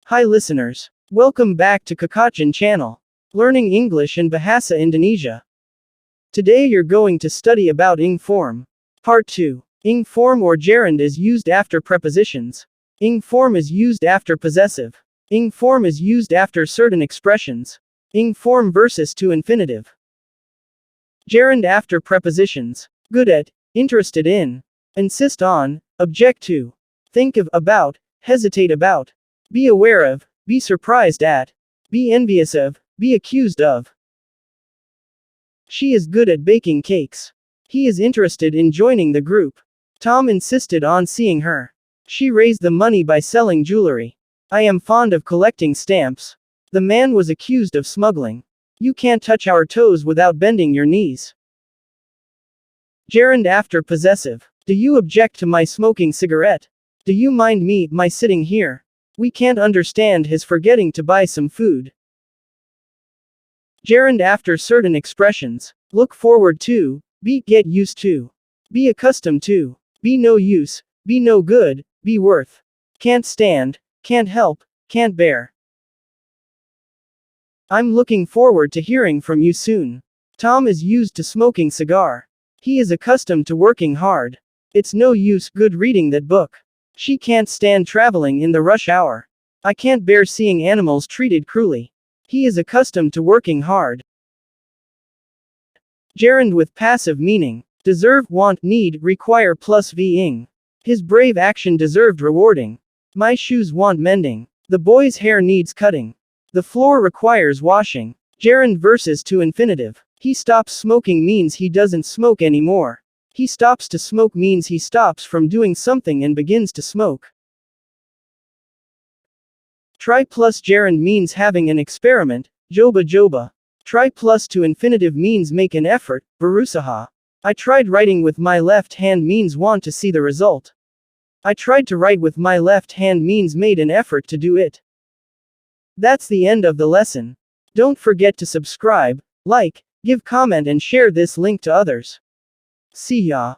Hi listeners. Welcome back to Percakapan channel. Learning English and Bahasa Indonesia. Today you're going to study about ing form. Part 2. Ing form or gerund is used after prepositions. Ing form is used after possessive. Ing form is used after certain expressions. Ing form versus to infinitive. Gerund after prepositions. Good at, interested in, insist on, object to, think of, about, hesitate about, be aware of, be surprised at, be envious of, be accused of. She is good at baking cakes. He is interested in joining the group. Tom insisted on seeing her. She raised the money by selling jewelry. I am fond of collecting stamps. The man was accused of smuggling. You can't touch our toes without bending your knees. Gerund after possessive. Do you object to my smoking cigarette? Do you mind my sitting here? We can't understand his forgetting to buy some food. Gerund after certain expressions. Look forward to, be get used to, be accustomed to, be no use, be no good, be worth. Can't stand, can't help, can't bear. I'm looking forward to hearing from you soon. Tom is used to smoking cigar. He is accustomed to working hard. It's no use good reading that book. She can't stand traveling in the rush hour. I can't bear seeing animals treated cruelly. He is accustomed to working hard. Gerund with passive meaning. Deserve, want, need, require plus ing. His brave action deserved rewarding. My shoes want mending. The boy's hair needs cutting. The floor requires washing. Gerund versus to infinitive. He stops smoking means he doesn't smoke anymore. He stops to smoke means he stops from doing something and begins to smoke. Try plus gerund means having an experiment, coba-coba. Try plus to infinitive means make an effort, berusaha. I tried writing with my left hand means want to see the result. I tried to write with my left hand means made an effort to do it. That's the end of the lesson. Don't forget to subscribe, like, give comment and share this link to others. See ya.